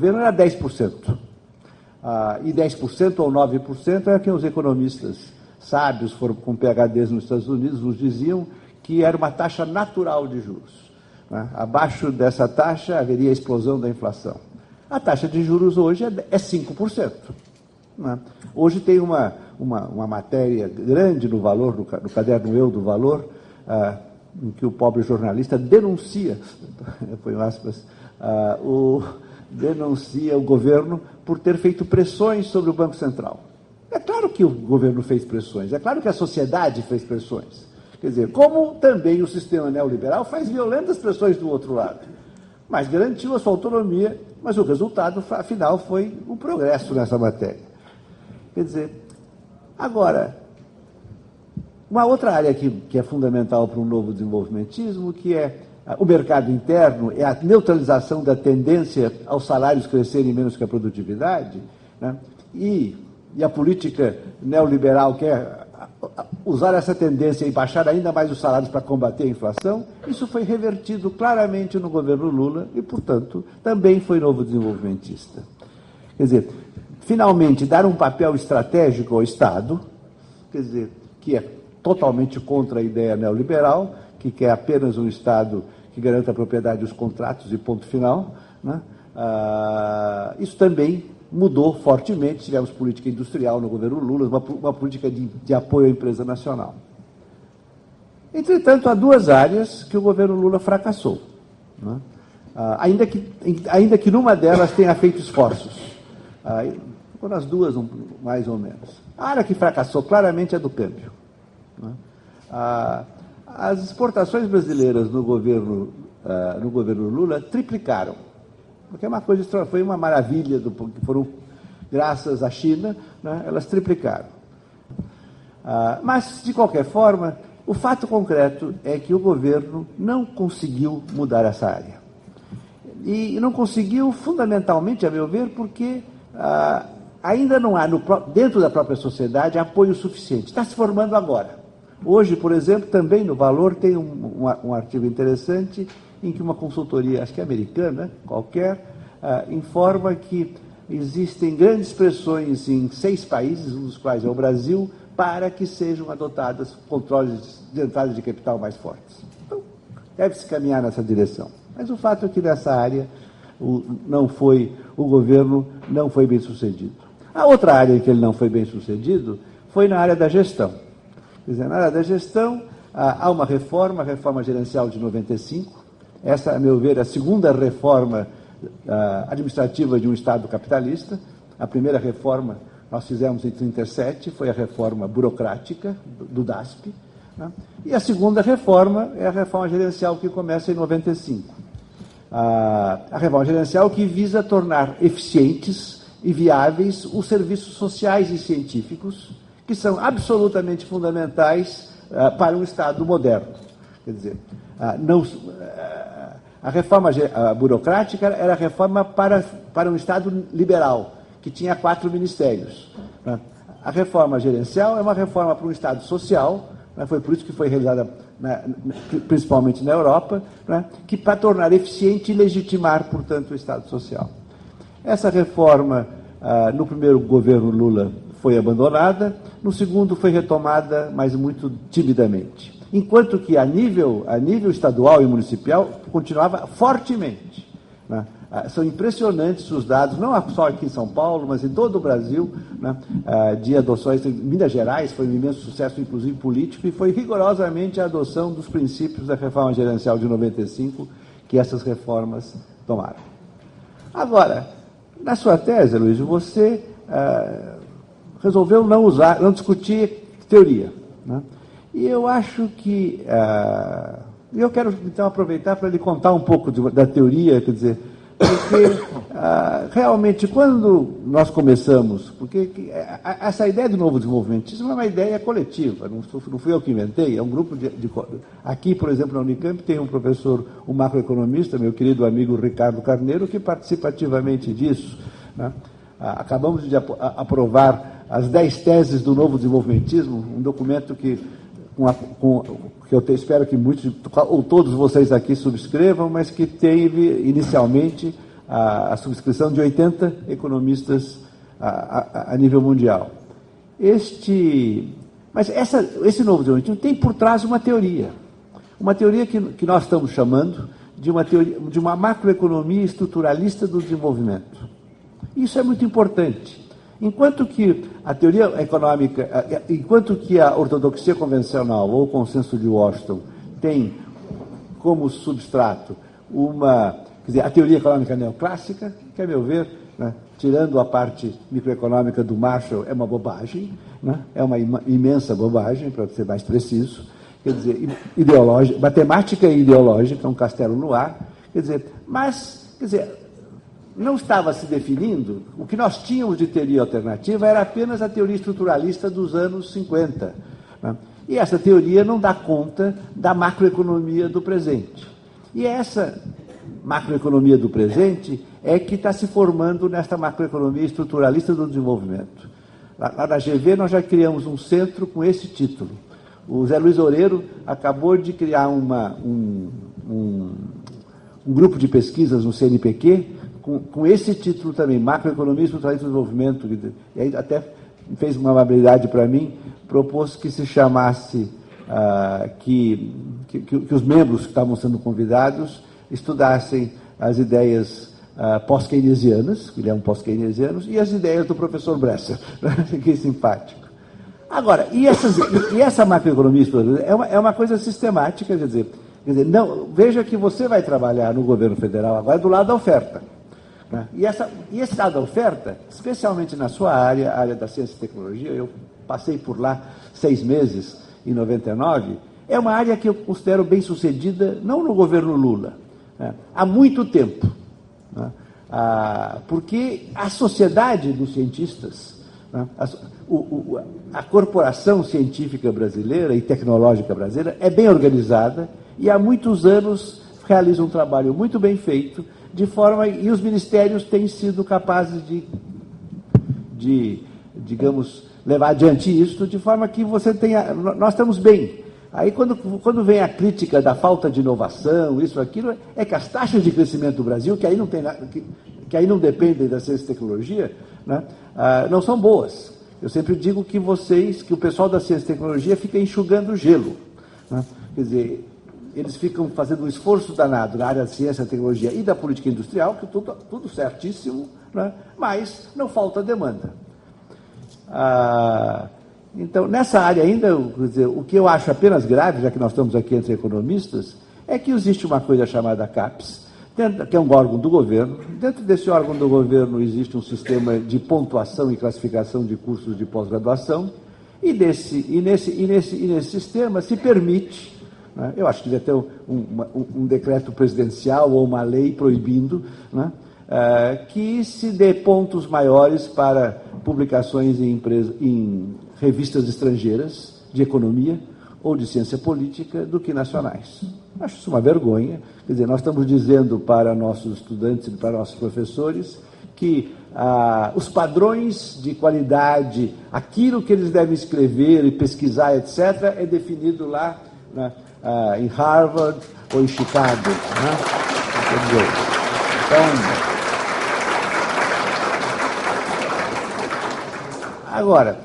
governo era 10%. E 10% ou 9% é que os economistas sábios, foram com PhDs nos Estados Unidos, nos diziam que era uma taxa natural de juros. Né? Abaixo dessa taxa haveria a explosão da inflação. A taxa de juros hoje é 5%. Né? Hoje tem uma matéria grande no Valor, no caderno Eu do Valor, em que o pobre jornalista denuncia, põe aspas, denuncia o governo por ter feito pressões sobre o Banco Central. É claro que o governo fez pressões, é claro que a sociedade fez pressões. Quer dizer, como também o sistema neoliberal faz violentas pressões do outro lado. Mas garantiu a sua autonomia, mas o resultado, afinal, foi um progresso nessa matéria. Quer dizer, agora, uma outra área que é fundamental para um novo desenvolvimentismo, que é o mercado interno, é a neutralização da tendência aos salários crescerem menos que a produtividade, né? E a política neoliberal quer usar essa tendência e baixar ainda mais os salários para combater a inflação. Isso foi revertido claramente no governo Lula e, portanto, também foi novo desenvolvimentista. Quer dizer, finalmente, dar um papel estratégico ao Estado, quer dizer, que é totalmente contra a ideia neoliberal, que quer apenas um Estado que garanta a propriedade dos contratos e ponto final, né? Isso também mudou fortemente. Tivemos política industrial no governo Lula, uma política de apoio à empresa nacional. Entretanto, há duas áreas que o governo Lula fracassou, né? Ainda que numa delas tenha feito esforços. Foram as duas, mais ou menos. A área que fracassou claramente é do câmbio, né? As exportações brasileiras no governo Lula triplicaram, porque é uma coisa extraordinária, foi uma maravilha, que foram graças à China, né, elas triplicaram. Mas, de qualquer forma, o fato concreto é que o governo não conseguiu mudar essa área. E não conseguiu, fundamentalmente, a meu ver, porque ainda não há, dentro da própria sociedade, apoio suficiente. Está se formando agora. Hoje, por exemplo, também no Valor tem um artigo interessante em que uma consultoria, acho que é americana, qualquer, informa que existem grandes pressões em 6 países, um dos quais é o Brasil, para que sejam adotados controles de entrada de capital mais fortes. Então, deve-se caminhar nessa direção. Mas o fato é que nessa área o governo não foi bem sucedido. A outra área em que ele não foi bem sucedido foi na área da gestão. Quer dizer, na área da gestão, há uma reforma, a reforma gerencial de 95. Essa, a meu ver, é a segunda reforma administrativa de um Estado capitalista. A primeira reforma nós fizemos em 37, foi a reforma burocrática do DASP, né? E a segunda reforma é a reforma gerencial que começa em 95. A reforma gerencial que visa tornar eficientes e viáveis os serviços sociais e científicos, que são absolutamente fundamentais para um Estado moderno. Quer dizer, a reforma burocrática era a reforma para um Estado liberal, que tinha 4 ministérios. A reforma gerencial é uma reforma para um Estado social, foi por isso que foi realizada principalmente na Europa, que para tornar eficiente e legitimar, portanto, o Estado social. Essa reforma, no primeiro governo Lula, foi abandonada, no segundo foi retomada, mas muito timidamente. Enquanto que a nível estadual e municipal continuava fortemente, né? São impressionantes os dados, não só aqui em São Paulo, mas em todo o Brasil, né? De adoções. Em Minas Gerais foi um imenso sucesso, inclusive político, e foi rigorosamente a adoção dos princípios da reforma gerencial de 95 que essas reformas tomaram. Agora, na sua tese, Luiz, você resolveu não discutir teoria, né? E eu acho que... eu quero, então, aproveitar para lhe contar um pouco da teoria, quer dizer, porque realmente, quando nós começamos, porque essa ideia do novo desenvolvimentismo é uma ideia coletiva, não fui eu que inventei, é um grupo aqui, por exemplo, na Unicamp, tem um professor, um macroeconomista, meu querido amigo Ricardo Carneiro, que participa ativamente disso, né? Acabamos de aprovar as 10 teses do novo desenvolvimentismo, um documento que eu espero que muitos ou todos vocês aqui subscrevam, mas que teve inicialmente a subscrição de 80 economistas a nível mundial. Mas esse novo desenvolvimento tem por trás uma teoria que nós estamos chamando de uma macroeconomia estruturalista do desenvolvimento. Isso é muito importante. Enquanto que a teoria econômica, enquanto que a ortodoxia convencional ou o consenso de Washington tem como substrato a teoria econômica neoclássica, que, a meu ver, né, tirando a parte microeconômica do Marshall, é uma bobagem, né, é uma imensa bobagem, para ser mais preciso, quer dizer, ideológica, matemática e ideológica, um castelo no ar, mas não estava se definindo, o que nós tínhamos de teoria alternativa era apenas a teoria estruturalista dos anos 50. Né? E essa teoria não dá conta da macroeconomia do presente. E essa macroeconomia do presente é que está se formando nesta macroeconomia estruturalista do desenvolvimento. Lá na GV nós já criamos um centro com esse título. O Zé Luiz Oreiro acabou de criar um grupo de pesquisas no CNPq com esse título também, Macroeconomia Estruturalista do Desenvolvimento, e aí até fez uma amabilidade para mim, propôs que se chamasse, que os membros que estavam sendo convidados estudassem as ideias pós-keynesianas, que ele é um pós-keynesiano, e as ideias do professor Bresser, que simpático. Agora, e essa macroeconomia estruturalista é uma coisa sistemática, quer dizer, não, veja que você vai trabalhar no governo federal agora do lado da oferta. Né? E esse lado da oferta, especialmente na sua área, a área da ciência e tecnologia, eu passei por lá 6 meses, em 99, é uma área que eu considero bem sucedida, não no governo Lula, né? Há muito tempo. Né? Porque a sociedade dos cientistas, né? A corporação científica brasileira e tecnológica brasileira é bem organizada e há muitos anos realiza um trabalho muito bem feito, e os ministérios têm sido capazes de digamos, levar adiante isso, de forma que nós estamos bem. Aí, quando vem a crítica da falta de inovação, isso, aquilo, é que as taxas de crescimento do Brasil, que aí não tem que aí não dependem da ciência e tecnologia, né, não são boas. Eu sempre digo que o pessoal da ciência e tecnologia fica enxugando gelo. Né? Quer dizer, eles ficam fazendo um esforço danado na área da ciência, tecnologia e da política industrial, que tudo certíssimo, né? Mas não falta demanda. Então, nessa área ainda, quer dizer, o que eu acho apenas grave, já que nós estamos aqui entre economistas, é que existe uma coisa chamada CAPES, que é um órgão do governo. Dentro desse órgão do governo existe um sistema de pontuação e classificação de cursos de pós-graduação, e nesse sistema se permite, né, eu acho que devia ter um decreto presidencial ou uma lei proibindo, né, que se dê pontos maiores para publicações em revistas estrangeiras de economia ou de ciência política do que nacionais. Acho isso uma vergonha. Quer dizer, nós estamos dizendo para nossos estudantes e para nossos professores que os padrões de qualidade, aquilo que eles devem escrever e pesquisar, etc., é definido lá, né, em Harvard ou em Chicago. Né? Quer dizer, então, agora,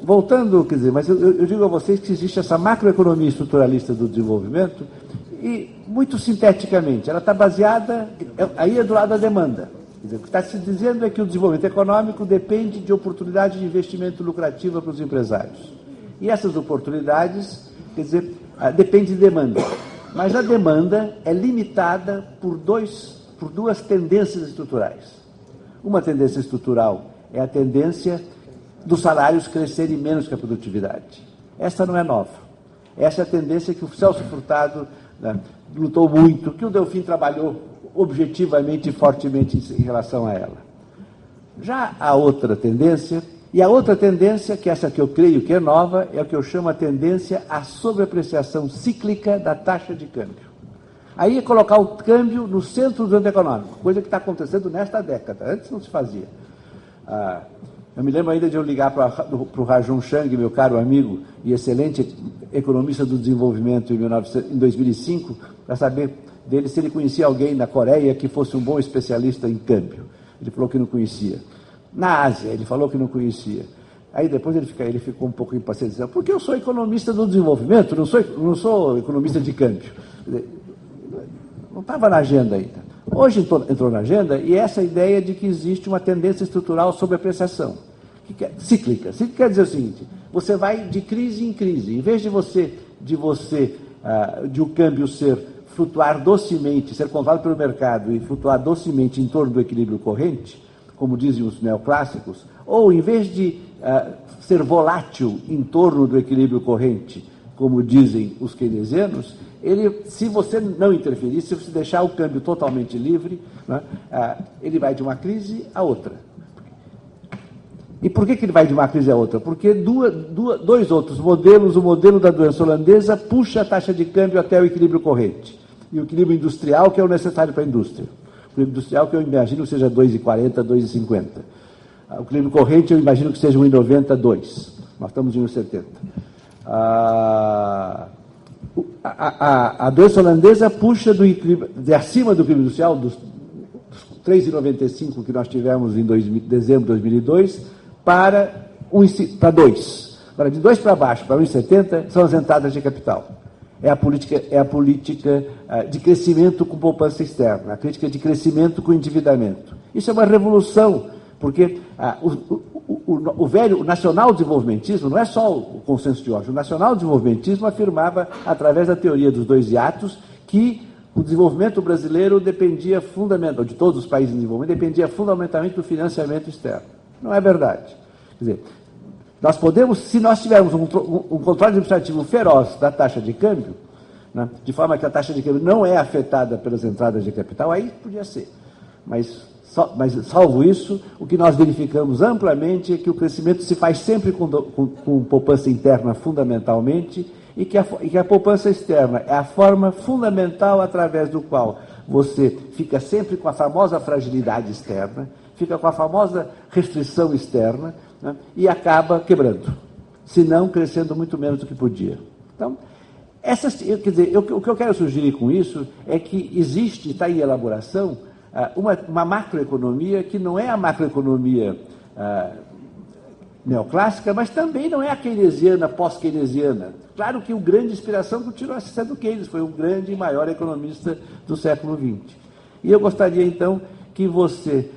voltando, quer dizer, mas eu digo a vocês que existe essa macroeconomia estruturalista do desenvolvimento e, muito sinteticamente, ela está baseada, aí é do lado da demanda. Quer dizer, o que está se dizendo é que o desenvolvimento econômico depende de oportunidade de investimento lucrativa para os empresários. E essas oportunidades, quer dizer, depende de demanda. Mas a demanda é limitada por duas tendências estruturais. Uma tendência estrutural é a tendência dos salários crescerem menos que a produtividade. Essa não é nova. Essa é a tendência que o Celso Furtado, né, lutou muito, que o Delfim trabalhou objetivamente e fortemente em relação a ela. Já a outra tendência, que essa que eu creio que é nova, é o que eu chamo a tendência à sobreapreciação cíclica da taxa de câmbio. Aí é colocar o câmbio no centro do âmbito econômico, coisa que está acontecendo nesta década, antes não se fazia. Eu me lembro ainda de eu ligar para o Rajun Chang, meu caro amigo e excelente economista do desenvolvimento em 2005, para saber dele se ele conhecia alguém na Coreia que fosse um bom especialista em câmbio. Ele falou que não conhecia. Na Ásia, ele falou que não conhecia. Aí depois ele ficou um pouco impaciente, dizendo, porque eu sou economista do desenvolvimento, não sou economista de câmbio. Não estava na agenda ainda. Hoje entrou na agenda, e essa ideia de que existe uma tendência estrutural sobre apreciação, cíclica. Cíclica quer dizer o seguinte, você vai de crise em crise. Em vez de o câmbio flutuar docemente, ser controlado pelo mercado e flutuar docemente em torno do equilíbrio corrente, como dizem os neoclássicos, ou em vez de ser volátil em torno do equilíbrio corrente, como dizem os keynesianos, se você não interferir, se você deixar o câmbio totalmente livre, né, ele vai de uma crise a outra. E por que ele vai de uma crise a outra? Porque dois outros modelos, o modelo da doença holandesa puxa a taxa de câmbio até o equilíbrio corrente, e o equilíbrio industrial, que é o necessário para a indústria. O equilíbrio industrial, que eu imagino que seja 2,40, 2,50. O equilíbrio corrente, eu imagino que seja 1,90, 2. Nós estamos em 1,70. A doença holandesa puxa de acima do equilíbrio industrial, dos 3,95 que nós tivemos em dezembro de 2002, para 2. Agora, de 2 para baixo, para 1,70, são as entradas de capital. É a política de crescimento com poupança externa, a política de crescimento com endividamento. Isso é uma revolução, porque o nacional-desenvolvimentismo não é só o consenso de Oslo. O nacional-desenvolvimentismo afirmava, através da teoria dos 2 hiatos, que o desenvolvimento brasileiro dependia fundamentalmente, de todos os países em desenvolvimento, dependia fundamentalmente do financiamento externo. Não é verdade. Quer dizer, nós podemos, se nós tivermos um controle administrativo feroz da taxa de câmbio, né, de forma que a taxa de câmbio não é afetada pelas entradas de capital, aí podia ser. Mas salvo isso, o que nós verificamos amplamente é que o crescimento se faz sempre com poupança interna fundamentalmente, e que a poupança externa é a forma fundamental através do qual você fica sempre com a famosa fragilidade externa, fica com a famosa restrição externa, né, e acaba quebrando, se não crescendo muito menos do que podia. Então, o que eu quero sugerir com isso é que existe, está em elaboração, uma macroeconomia que não é a macroeconomia neoclássica, mas também não é a keynesiana, pós-keynesiana. Claro que a grande inspiração continua sendo Keynes, foi o grande e maior economista do século XX. E eu gostaria, então, que você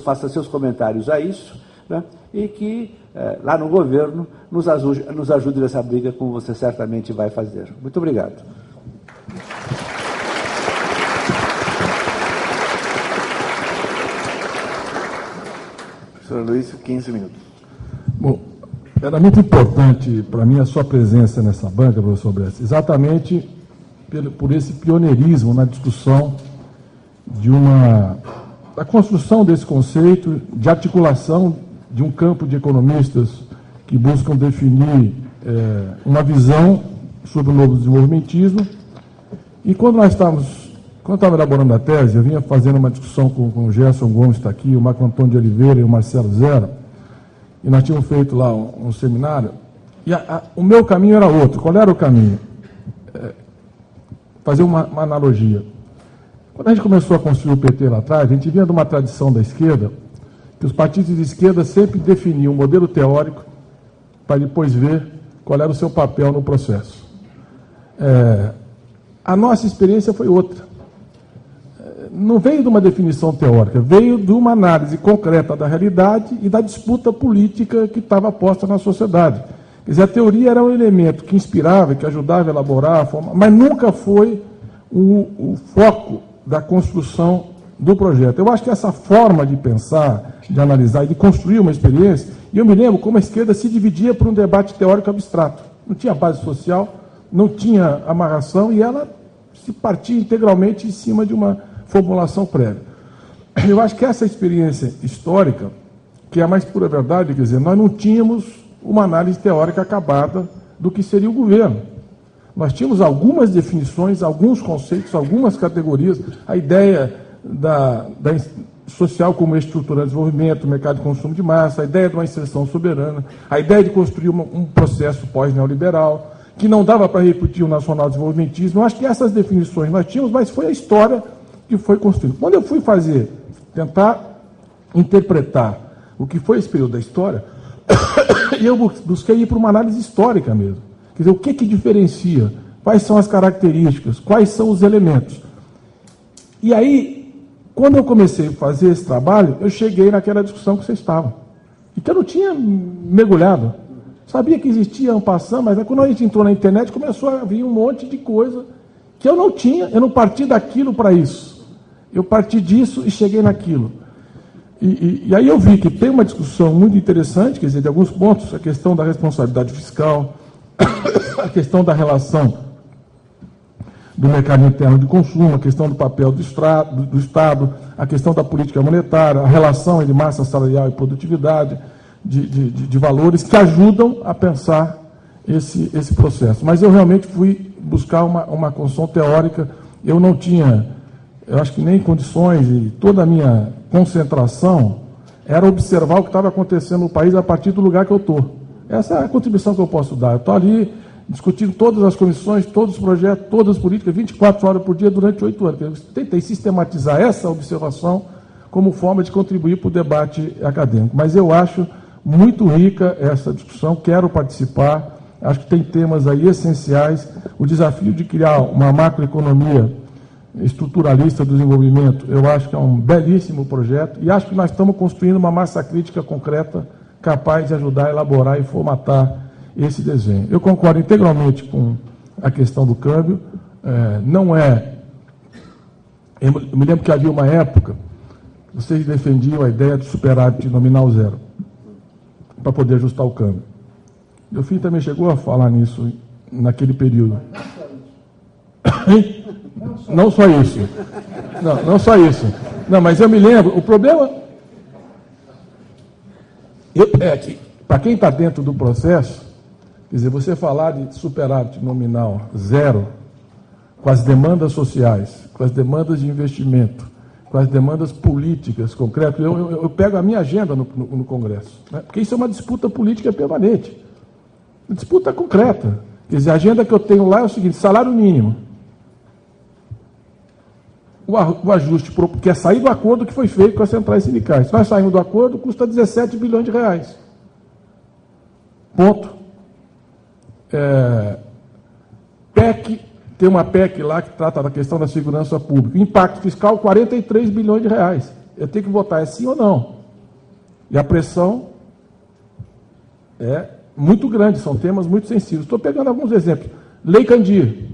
faça seus comentários a isso, né, e que, lá no governo, nos ajude nessa briga, como você certamente vai fazer. Muito obrigado. Professor Luiz, 15 minutos. Bom, era muito importante para mim a sua presença nessa banca, professor Bresser, exatamente por esse pioneirismo na discussão da construção desse conceito, de articulação de um campo de economistas que buscam definir uma visão sobre o novo desenvolvimentismo. E quando eu estava elaborando a tese, eu vinha fazendo uma discussão com o Gerson Gomes, está aqui, o Marco Antônio de Oliveira e o Marcelo Zera, e nós tínhamos feito lá um seminário, e o meu caminho era outro. Qual era o caminho? Fazer uma analogia. Quando a gente começou a construir o PT lá atrás, a gente vinha de uma tradição da esquerda, que os partidos de esquerda sempre definiam um modelo teórico para depois ver qual era o seu papel no processo. A nossa experiência foi outra. Não veio de uma definição teórica, veio de uma análise concreta da realidade e da disputa política que estava posta na sociedade. Quer dizer, a teoria era um elemento que inspirava, que ajudava a elaborar, a formar, mas nunca foi o foco da construção do projeto. Eu acho que essa forma de pensar, de analisar e de construir uma experiência, e eu me lembro como a esquerda se dividia por um debate teórico abstrato. Não tinha base social, não tinha amarração, e ela se partia integralmente em cima de uma formulação prévia. Eu acho que essa experiência histórica, que é a mais pura verdade, quer dizer, nós não tínhamos uma análise teórica acabada do que seria o governo. Nós tínhamos algumas definições, alguns conceitos, algumas categorias, a ideia da social como estrutura de desenvolvimento, mercado de consumo de massa, a ideia de uma inserção soberana, a ideia de construir um processo pós-neoliberal. que não dava para repetir o nacional-desenvolvimentismo. Eu acho que essas definições nós tínhamos, mas foi a história que foi construída. Quando eu fui tentar interpretar o que foi esse período da história, eu busquei ir para uma análise histórica mesmo. Quer dizer, o que diferencia? Quais são as características? Quais são os elementos? E aí, quando eu comecei a fazer esse trabalho, eu cheguei naquela discussão que vocês estavam. E que eu não tinha mergulhado. Sabia que existia en passant, mas quando a gente entrou na internet, começou a vir um monte de coisa que eu não tinha, eu não parti daquilo para isso. Eu parti disso e cheguei naquilo. E aí eu vi que tem uma discussão muito interessante, quer dizer, de alguns pontos, a questão da responsabilidade fiscal, a questão da relação do mercado interno de consumo, a questão do papel do Estado, a questão da política monetária, a relação entre massa salarial e produtividade, de valores que ajudam a pensar esse processo. Mas eu realmente fui buscar uma construção teórica, eu não tinha, eu acho que nem condições, e toda a minha concentração era observar o que estava acontecendo no país a partir do lugar que eu estou. Essa é a contribuição que eu posso dar. Eu estou ali discutindo todas as comissões, todos os projetos, todas as políticas, 24 horas por dia durante 8 anos. Eu tentei sistematizar essa observação como forma de contribuir para o debate acadêmico. Mas eu acho muito rica essa discussão, quero participar, acho que tem temas aí essenciais. O desafio de criar uma macroeconomia estruturalista do desenvolvimento, eu acho que é um belíssimo projeto e acho que nós estamos construindo uma massa crítica concreta capaz de ajudar a elaborar e formatar esse desenho. Eu concordo integralmente com a questão do câmbio, não é... Eu me lembro que havia uma época, vocês defendiam a ideia de superávit nominal zero, para poder ajustar o câmbio. Meu filho também chegou a falar nisso naquele período. Não só isso. Não só isso. Não, mas eu me lembro, o problema é que, para quem está dentro do processo, quer dizer, você falar de superávit nominal zero, com as demandas sociais, com as demandas de investimento, com as demandas políticas concretas, eu pego a minha agenda no Congresso, né? Porque isso é uma disputa política permanente, uma disputa concreta. Quer dizer, a agenda que eu tenho lá é o seguinte: salário mínimo. O ajuste, que é sair do acordo que foi feito com as centrais sindicais. Se nós saímos do acordo, custa 17 bilhões de reais. Ponto. PEC, tem uma PEC lá que trata da questão da segurança pública. Impacto fiscal, 43 bilhões de reais. Eu tenho que votar sim ou não. E a pressão é muito grande, são temas muito sensíveis. Estou pegando alguns exemplos. Lei Candir.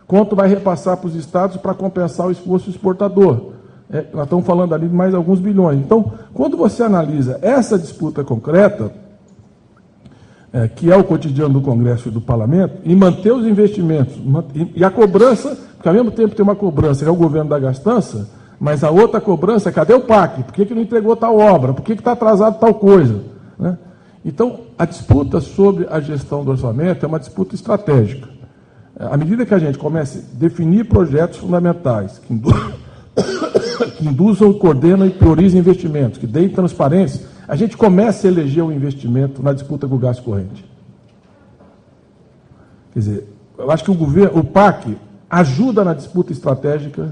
Quanto vai repassar para os estados para compensar o esforço exportador? Nós estamos falando ali de mais alguns bilhões. Então, quando você analisa essa disputa concreta, que é o cotidiano do Congresso e do Parlamento, e manter os investimentos, e a cobrança, porque ao mesmo tempo tem uma cobrança, que é o governo da gastança, mas a outra cobrança, cadê o PAC? Por que não entregou tal obra? Por que está atrasado tal coisa? Né? Então, a disputa sobre a gestão do orçamento é uma disputa estratégica. À medida que a gente comece a definir projetos fundamentais, que induzam, coordenam e priorizam investimentos, que deem transparência, a gente começa a eleger o investimento na disputa com o gasto corrente. Quer dizer, eu acho que o PAC ajuda na disputa estratégica,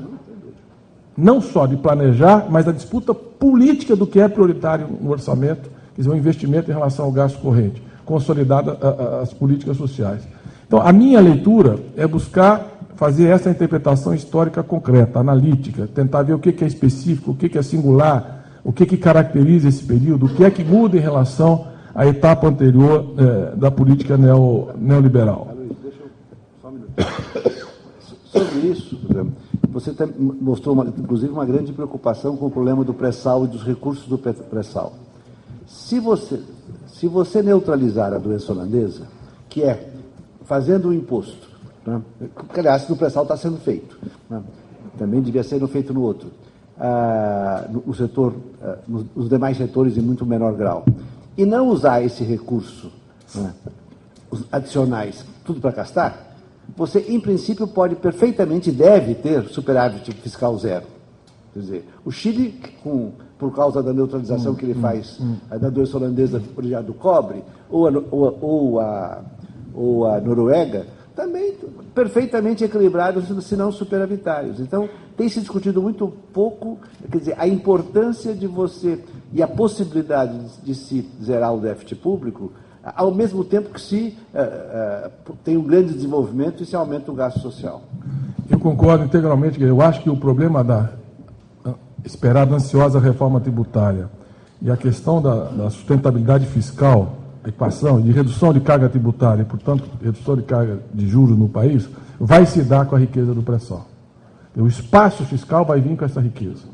não só de planejar, mas na disputa política do que é prioritário no orçamento, quer dizer, o investimento em relação ao gasto corrente, consolidada as políticas sociais. Então, a minha leitura é buscar fazer essa interpretação histórica concreta, analítica, tentar ver o que é específico, o que é singular, o que caracteriza esse período, o que é que muda em relação à etapa anterior da política neoliberal. Deixa eu só um minuto. Sobre isso, você mostrou, inclusive, uma grande preocupação com o problema do pré-sal e dos recursos do pré-sal. Se você neutralizar a doença holandesa, que é fazendo o imposto, né? Que, aliás, no pré-sal está sendo feito, né? Também devia ser feito no outro, no setor, nos demais setores em muito menor grau, e não usar esse recurso, né, os adicionais, tudo para gastar, você, em princípio, pode perfeitamente, deve ter superávit fiscal zero. Quer dizer, o Chile, por causa da neutralização que ele faz da doença holandesa originada do cobre, ou ou a Noruega, também perfeitamente equilibrados, se não superavitários. Então, tem se discutido muito pouco, quer dizer, a importância de você e a possibilidade de se zerar o déficit público, ao mesmo tempo que se tem um grande desenvolvimento e se aumenta o gasto social. Eu concordo integralmente. Eu acho que o problema da esperada ansiosa reforma tributária e a questão da sustentabilidade fiscal, a equação de redução de carga tributária e, portanto, redução de carga de juros no país, vai se dar com a riqueza do pré-sal. O espaço fiscal vai vir com essa riqueza.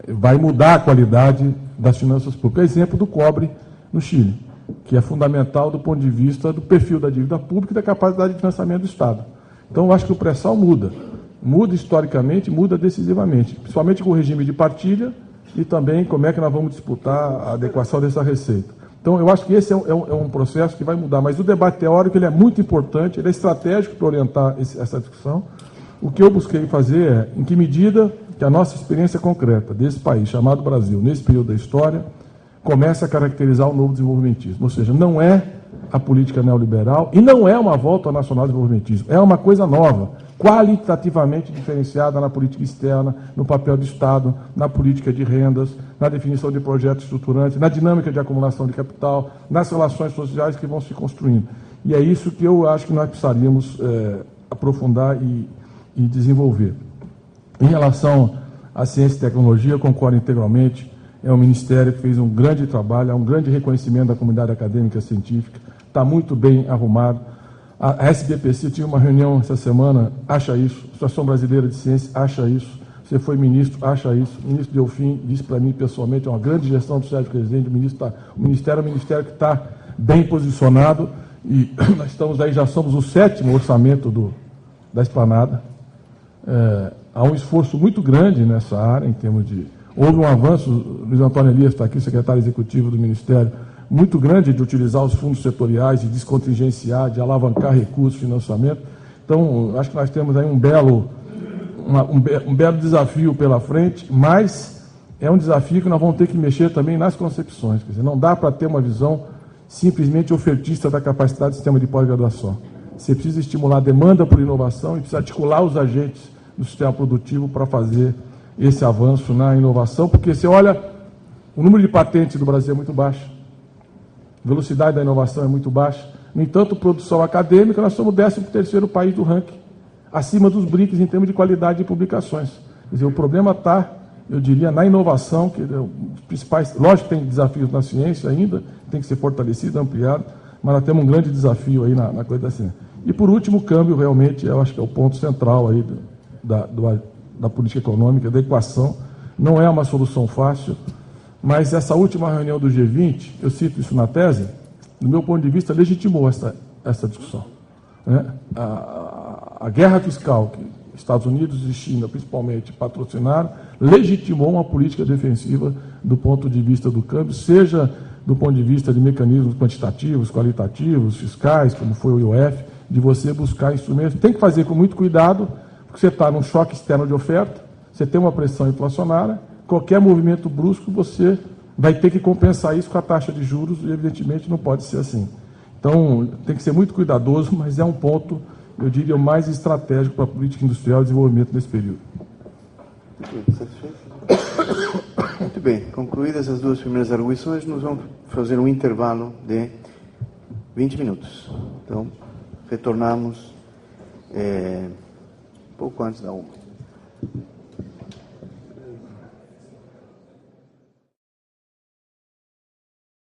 Vai mudar a qualidade das finanças públicas. Exemplo do cobre no Chile, que é fundamental do ponto de vista do perfil da dívida pública e da capacidade de financiamento do Estado. Então, eu acho que o pré-sal muda. Muda historicamente, muda decisivamente, principalmente com o regime de partilha e também como é que nós vamos disputar a adequação dessa receita. Então, eu acho que esse é um processo que vai mudar, mas o debate teórico ele é muito importante, ele é estratégico para orientar essa discussão. O que eu busquei fazer é, em que medida que a nossa experiência concreta desse país, chamado Brasil, nesse período da história, começa a caracterizar o novo desenvolvimentismo, ou seja, não é a política neoliberal e não é uma volta ao nacional-desenvolvimentismo, é uma coisa nova, qualitativamente diferenciada na política externa, no papel do Estado, na política de rendas, na definição de projetos estruturantes, na dinâmica de acumulação de capital, nas relações sociais que vão se construindo. E é isso que eu acho que nós precisaríamos aprofundar e desenvolver. Em relação à ciência e tecnologia, eu concordo integralmente, é um ministério que fez um grande trabalho, há um grande reconhecimento da comunidade acadêmica e científica, está muito bem arrumado. A SBPC tinha uma reunião essa semana, acha isso. A Associação Brasileira de Ciência acha isso. Você foi ministro, acha isso. O ministro Delfim disse para mim pessoalmente, é uma grande gestão do Sérgio Rezende, o ministério é um ministério que está bem posicionado e nós estamos aí, já somos o 7º orçamento da Esplanada. Há um esforço muito grande nessa área, em termos de... Houve um avanço, Luiz Antônio Elias está aqui, secretário executivo do Ministério, muito grande de utilizar os fundos setoriais, de descontingenciar, de alavancar recursos, financiamento. Então, acho que nós temos aí um belo desafio pela frente, mas é um desafio que nós vamos ter que mexer também nas concepções. Quer dizer, não dá para ter uma visão simplesmente ofertista da capacidade do sistema de pós-graduação. Você precisa estimular a demanda por inovação e precisa articular os agentes do sistema produtivo para fazer esse avanço na inovação, porque você olha, o número de patentes do Brasil é muito baixo, a velocidade da inovação é muito baixa. No entanto, produção acadêmica, nós somos o 13º país do ranking, acima dos BRICS em termos de qualidade de publicações. Quer dizer, o problema está, eu diria, na inovação, que é os principais, lógico que tem desafios na ciência ainda, tem que ser fortalecido, ampliado, mas nós temos um grande desafio aí na coisa da ciência. E por último, o câmbio realmente, eu acho que é o ponto central aí da política econômica, da equação. Não é uma solução fácil, mas essa última reunião do G20, eu cito isso na tese, do meu ponto de vista, legitimou essa discussão. Né? A guerra fiscal que Estados Unidos e China, principalmente, patrocinaram, legitimou uma política defensiva do ponto de vista do câmbio, seja do ponto de vista de mecanismos quantitativos, qualitativos, fiscais, como foi o IOF, de você buscar instrumentos. Tem que fazer com muito cuidado, porque você está num choque externo de oferta, você tem uma pressão inflacionária, qualquer movimento brusco você vai ter que compensar isso com a taxa de juros e, evidentemente, não pode ser assim. Então, tem que ser muito cuidadoso, mas é um ponto, eu diria, o mais estratégico para a política industrial e desenvolvimento nesse período. Muito bem, concluídas as duas primeiras arguições, nós vamos fazer um intervalo de 20 minutos. Então, retornamos pouco antes da 1h.